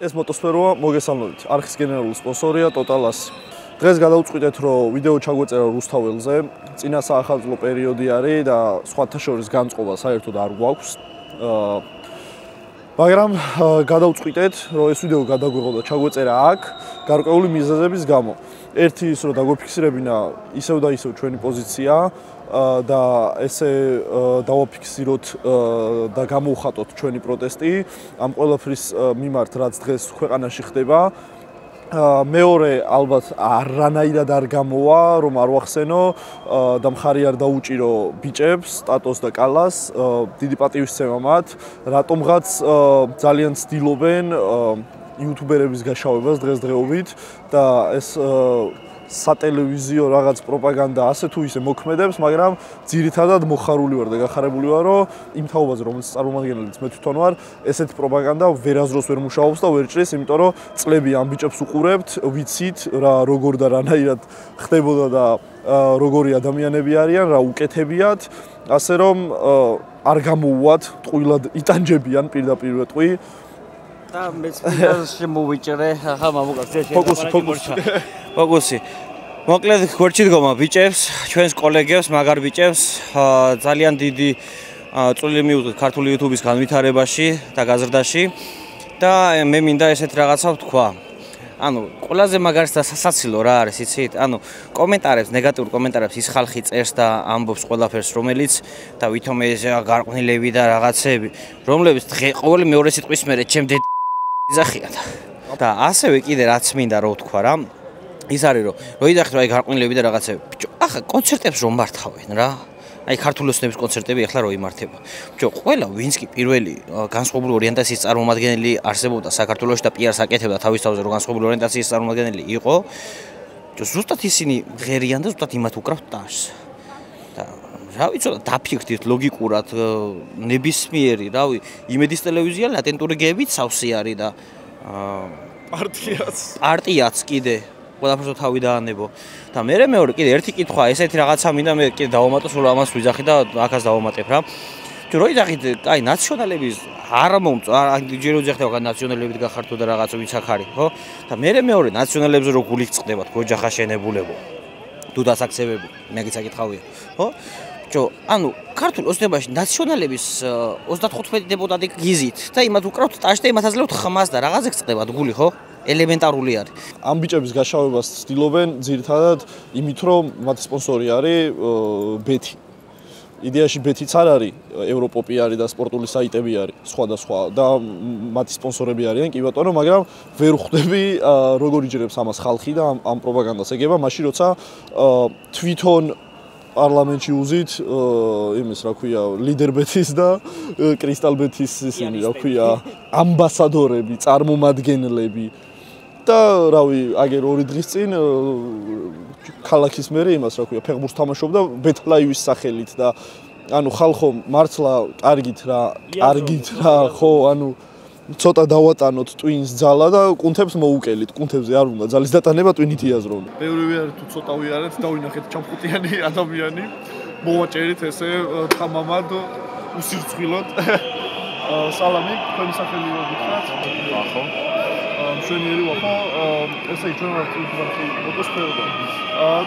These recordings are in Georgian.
ეს მოტოსფეროა მოგესალმებით. არხის გენერალური სპონსორია Total-100. დღეს გადავწყვიტეთ, რომ ვიდეო ჩაგვეწერა რუსთაველზე. წინა საახალწლო პერიოდი არის და სხვათა შორის განწყობა საერთოდ არ გვაქვს. მაგრამ გადავწყვიტეთ, რომ ეს ვიდეო გადაგვეღო და ჩაგვეწერა აქ გარკვეული მიზეზების გამო. ერთი ის, რომ დაგვიფიქსირებინა ისევ და ისევ ჩვენი პოზიცია და ესე დავაფიქსიროთ და გამოვხატოთ ჩვენი პროტესტი ამ ყველაფრის მიმართ, რაც დღეს ქვეყანაში ხდება. მეორე ალბათ არანაირად არ გამოვა, რომ არ ვახსენო და მხარი არ დაუჭირო ბიჭებს, სტატოს და კალას, დიდი პატივისცემა მათ, რატომღაც ძალიან ცდილობენ იუთუბერების გაშავებას დღესდღეობით და ეს სატელევიზიო რაღაც პროპაგანდა ასე თუ ისე მოქმედებს, მაგრამ ძირითადად მოხარული ვარ და გახარებული ვარ, რომ იმ თაობაზე, რომელიც წარმომადგენელიც მე თვითონ ვარ, ესეთი პროპაგანდა ვერასდროს ვერ მუშაობს და ვერ ჭრის, იმიტომ რომ წლები ამ ბიჭებს უყურებთ, ვიცით რა როგორ და რანაირად ხდებოდა და როგორი ადამიანები არიან, რა უკეთებიათ, ასე რომ არ გამოუვათ, ტყუილად იტანჯებიან პირდაპირ ვეტყვი. და მეც შემოვიჭრე, ახლა მამუკაცია ფოკუსი. მოკლედ გვერდში დგომა ბიჭებს, ჩვენს კოლეგებს, მაგარ ბიჭებს, ძალიან დიდი წვლილი მიუძღვის ქართული YouTube-ის განვითარებაში და გაზრდაში და მე მინდა ესეთ რაღაცა ვთქვა. ანუ ყველაზე მაგარი და სასაცილო რა არის, იცით? ანუ კომენტარებს, ნეგატიურ კომენტარებს ის ხალხი წერს და ამბობს ყველაფერს, რომელიც და ვითომ ეს გარყვნილები და რაღაცები, რომლებიც ყოველი მეორე სიტყვის მერე ჩემ იძახია და ასევე კიდე რაც მინდა რო ვთქვა რა ის არის რომ იძახით აი გარყვნილები და რაღაცები ბიჭო ახლა კონცერტებს რომ მართავენ რა აი ქართული ოცნების კონცერტები ახლა რო იმართება ბიჭო ყველა ვინც კი პირველი განსხვავებული ორიენტაციის წარმომადგენელი არსებობდა საქართველოში და პიარს აკეთებდა თავის თავზე რომ განსხვავებული ორიენტაციის წარმომადგენელი იყო ბიჭო ზუსტად ისინი ღერიან და ზუსტად იმათ უკრავთ ტაშს და რა ვიცი დაფიქრდით ლოგიკურად ნებისმიერი რავი იმედის ტელევიზია ლატენტური გებით სავსე არის და პარტიაც კიდე ყველაფერს თავი დაანებო და მეორე კიდე ერთი კითხვა ესეთი რაღაცა მინდა მე კიდე დავამატოს რომ ამას ვიძახი და აქაც დავამატებ რა თუ რო იძახით აი ნაციონალების არ მომწ ჯერ ვიძახით რა ნაციონალებით გახართო და რაღაცა ვინც აქ არის ხო და მეორე ნაციონალებზე რო გული წდებათ გოჯახა შენებულებო თუ დასაქცევები მეგიც აკითხავია ხო ანუ ქართულ ოცნებაში ნაციონალების 35 დეპუტატი გიზით და იმათ უკრავთ ტაშს და იმათ აძლევთ ხმას და რაღაცა გწდებათ გული ხო ელემენტარული არის ამ ბიჭების გაშავებას ცდილობენ ძირითადად იმით რომ მათი სპონსორი არის ბეთი იდეაში ბეთიც არ არის ევროპოპი არის და სპორტული საიტები არის სხვადასხვა და მათი სპონსორები არიან კი ბატონო მაგრამ ვერ ხვდები როგორ იჯერებს ამას ხალხი და ამ პროპაგანდას ეგება მაშინ როცა თვითონ პარლამენტში უზით იმის რა ქვია ლიდერბეთის და კრისტალბეთის ისინი რა ქვია ამბასადორები წარმომადგენლები და რავი აგერ 2 დღის წინ ქალაქის მერე იმას რა ქვია ფეხბურთს თამაშობდა ბეთლაივის სახელით და ანუ ხალხო მართლა კარგით რა ხო ანუ ცოტა დავატანოთ ტვინს ძალა და კუნთებს მოუკელით კუნთებზე არ უნდა ძალის დატანება ტვინით იაზრონ ბევრი არის თუ ცოტა ვიარეთ დავინახეთ ჩამხუტიანი ადამიანი მოვაჭერით ესე თამამად უსირცხვილოდ სალამი თქვენი სახელი რა გითხრათ ახო მშვენიერი ვახო ესე ჩვენ ვართ მოტოსფეროდან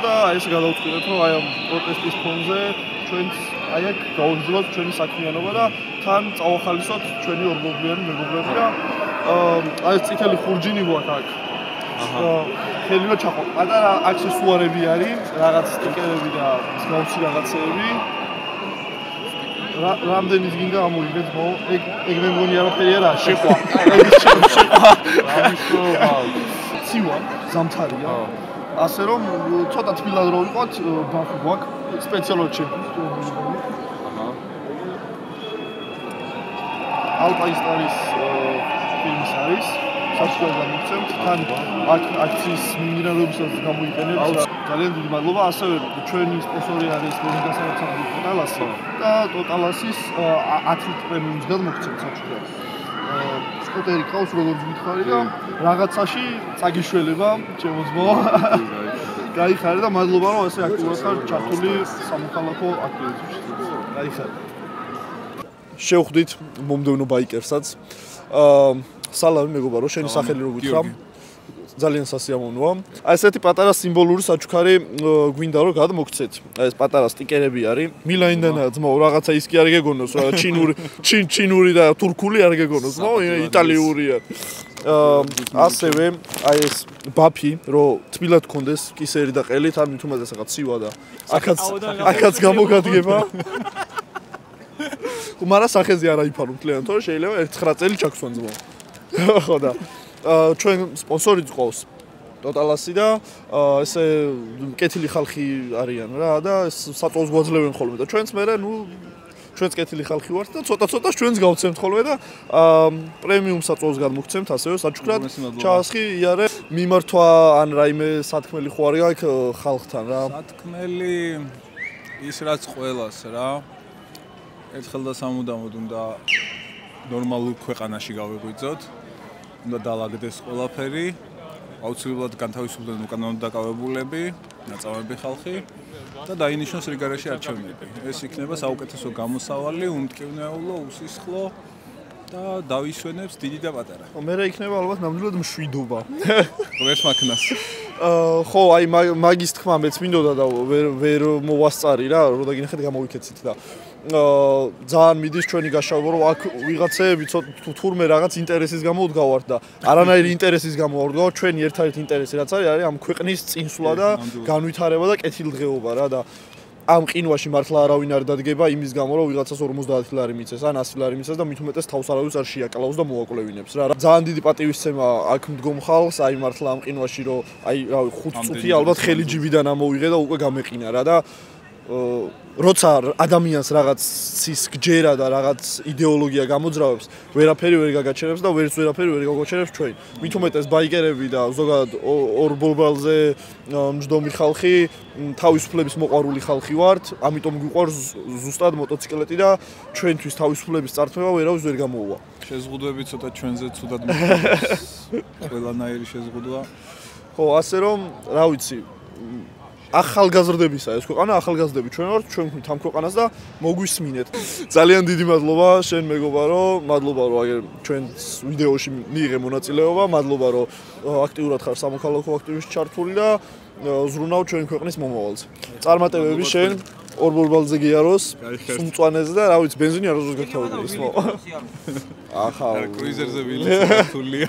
და აი ესე გადავწყვიტეთ რომ აი ამ პროტესტის ფონზე ჩვენც აი აქ გავაგრძელოთ ჩვენი საქმიანობა და თან წავახალისოთ ჩვენი ორგანიზმიანი მეგობრები და აი წითელი ხურჯინი გვაქვს აქ ხელიო ჩახო პატარა აქსესუარები არის რაღაც სტიკერები და მსგავსი რაღაცეები რამდენი გინდა ამოიგეთ ხო ეგ მე მგონი არაფერი არა შეყვა ცივა ზამთარია ასე რომ ცოტა თბილად რო ვიყოთ ბახი გვაქვს სპეციალურად ჩემთვის ალპაისტარის ფილმის არის საშუალო გამოცემთ თან აქციის მიმდინარეობისას გამოიყენებს ძალიან დიდი მადლობა ასევე ჩვენი სპონსორი არის მონიგასავაცადი Total-100 და Total-100-ის 10 პრემიუმისგან მოგცემთ საჩუქრებს სკუტერი ყავს როგორც გითხარი და რაღაცაში წაგიშველება ჩემო ძმო გაიხარე და მადლობა რომ ასე აქტიურად ხარ ჩართული სამოქალაქო აქტივობებში გაიხარე შევხვდით მომდევნო ბაიკერსაც სალამი მეგობარო, შენი სახელი რო გითხრა. ძალიან სასიამოვნოა. აი ესეთი პატარა სიმბოლური საჩუქარი გვინდა რომ გადმოგცეთ. აი ეს პატარა სტიკერები არის. მილაინდანაა ძმაო, რაღაცა ის კი არ გეგონოს, რა ჩინური და თურქული არ გეგონოს, ძმაო, იტალიურია. ასევე აი ეს ბაფი, რომ თბილად გქონდეს კისერი და ყელით, ან თუმადასაღაც ცივა და აქაც გამოგადგება. მაგრამ სახეზე არ აიფარო მთლიანად, თორე შეიძლება 1-9 წელი ჩაგვსვან ძმაო. ხო და ჩვენ სპონსორი გყავს ტოტალასი და ესე კეთილი ხალხი არიან რა და საწოლს გვაძლევენ ხოლმე და ჩვენც მერე ჩვენც კეთილი ხალხი ვართ და ცოტა ჩვენც გავცემთ ხოლმე და პრემიუმ საწოლს გადმოგცემთ ასევე საჩუქრად ჩაასხი იარე მიმართვა ან რაიმე სათქმელი ხო არის აქ ხალხთან რა სათქმელი ის რაც ყველას რა ერთხელ და სამუდამოდ უნდა ნორმალურ ქვეყანაში გავიღვიძოთ უნდა დაალაგდეს ყველაფერი, აუცილებლად განთავისუფლდნენ უკანონოდ დაკავებულები, ნაწამები ხალხი და დაინიშნოს რიგარეში არჩევნები. ეს იქნება საუკეთესო გამოსავალი, უმტკივნეულო, უსისხლო და დავისვენებს დიდი და პატარა. მერე იქნება ალბათ ნამდვილად მშვიდობა. ღმერთს მაქნას. ხო, აი მაგის თქმა მეც მინდოდა და ვერ მოვასწარი რა, რომ დაგინახეთ გამოვიქეცით და ძალიან მიდის ჩვენი გაშალვა რომ აქ ვიღაცეები თურმე რაღაც ინტერესის გამო ვდგავართ და არანაირი ინტერესის გამო ვდგავართ ჩვენი ერთ-ერთი ინტერესი რაც არის ამ ქვეყნის წინსვლა და განვითარება და კეთილდღეობა რა და ამ ყინვაში მართლა არავინ არ დადგება იმის გამო რომ ვიღაცას 50 ლარი მიცეს ან 100 ლარი მიცეს და მით უმეტეს თავს არავის არ შეაკალავს და მოაკვლევინებს რა ძალიან დიდი პატივისცემა აქ მდგომ ხალხს აი მართლა ამ ყინვაში რომ აი რავი 5 წუთი ალბათ ხელი ჯიბიდან ამოვიღე და უკვე გამეყინა რა და როცა ადამიანს რაღაცის გჯერა და რაღაც იდეოლოგია გამოძრავებს, ვერაფერი ვერ გაგაჩერებს და ვერაფერი ვერ გაგაჩერებს ჩვენ. მით უმეტეს ბაიკერები და ზოგადად ორბოლბალზე მჯდომი ხალხი, თავისუფლების მოყვარული ხალხი ვართ, ამიტომ გვიყვარს ზუსტად მოტოციკლეტი და ჩვენთვის თავისუფლების წართმევა ვერავის ვერ გამოუვა. შეზღუდვები ცოტა ჩვენზე ცუდად მოხდეს. ყველანაირი შეზღუდვა. ხო, ასე რომ, რა ვიცი, ახალგაზრდებისა ეს ქვეყანა ახალგაზრდები ჩვენ ვართ ჩვენ ვქნით ამ ქვეყანას და მოგვისმინეთ ძალიან დიდი მადლობა შენ მეგობარო მადლობა რომ აგერ ჩვენ ვიდეოში მიიღე მონაწილეობა მადლობა რომ აქტიურად ხარ სამოქალაქო აქტივისტ ჩართული და ზრუნავ ჩვენ ქვეყნის მომავალზე წარმატებები შენ ორბოლბალზე გიაროს სუმწვანეზე და რა ვიცი ბენზინი არ უზოს გაქთავებდეს მო ახლა კრუიზერზე ვილეთულია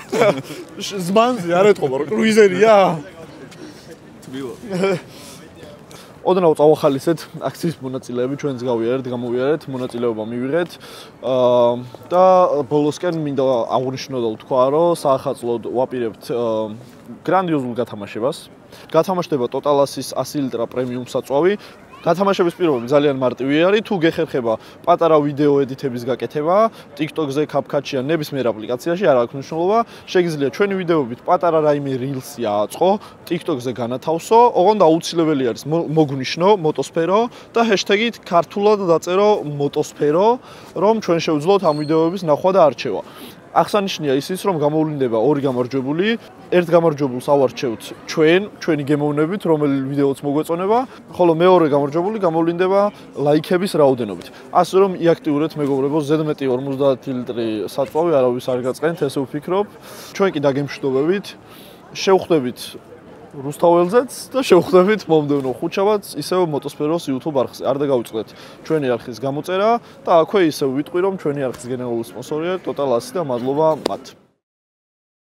ზმანზე არ ეთყობა რომ კრუიზერია თბილო ოდნავ წავახალისეთ აქციის მონაწილეები ჩვენს გავიარეთ, გამოვიარეთ, მონაწილეობა მივიღეთ და ბოლოსკენ მინდა აღვნიშნო და ვთქვა, რომ საახალწლოდ ვაპირებთ გრანდიოზულ გათამაშებას. გათამაშდება ტოტალასის 100 ლიტრა პრემიუმ საწვავი. გათამაშების პირობები ძალიან მარტივი არის, თუ გეხერხება პატარა ვიდეო ედიტების გაკეთება, TikTok-ზე, CapCut-ში ან ნებისმიერ აპლიკაციაში არ აქვს მნიშვნელობა, შეგიძლია ჩვენი ვიდეოებით პატარა რაიმე rilsi ააწყო, TikTok-ზე განათავსო, ოღონდ აუცილებელი არის მოგნიშნო motosfero და ჰეშტეგით ქართულად დაწერო motosfero, რომ ჩვენ შევძლოთ ამ ვიდეოების ნახვა და არჩევა. აღსანიშნავია ის რომ გამოვლინდება ორი გამარჯვებული, ერთ გამარჯვებულს ავარჩევთ ჩვენი გემოვნებით, რომელი ვიდეოც მოგვეწონება, ხოლო მეორე გამარჯვებული გამოვლინდება ლაიქების რაოდენობით. ასე რომ იაქტიურეთ მეგობრებო, ზედმეტი 50 ლიტრი საწვავი არავის არ გაწყენთ, ესე ვფიქრობ. ჩვენ კი დაგემშვიდობებით, შევხვდებით რუსთაველზეც და შევხვდებით მომდევნო ხუთშაბათს ისევ motosferos YouTube არხზე. არ დაგავიწყდეთ ჩვენი არხის გამოწერა და აქვე ისევ ვიტყვი რომ ჩვენი არხის გენერალური სპონსორია ტოტალასი და მადლობა მათ.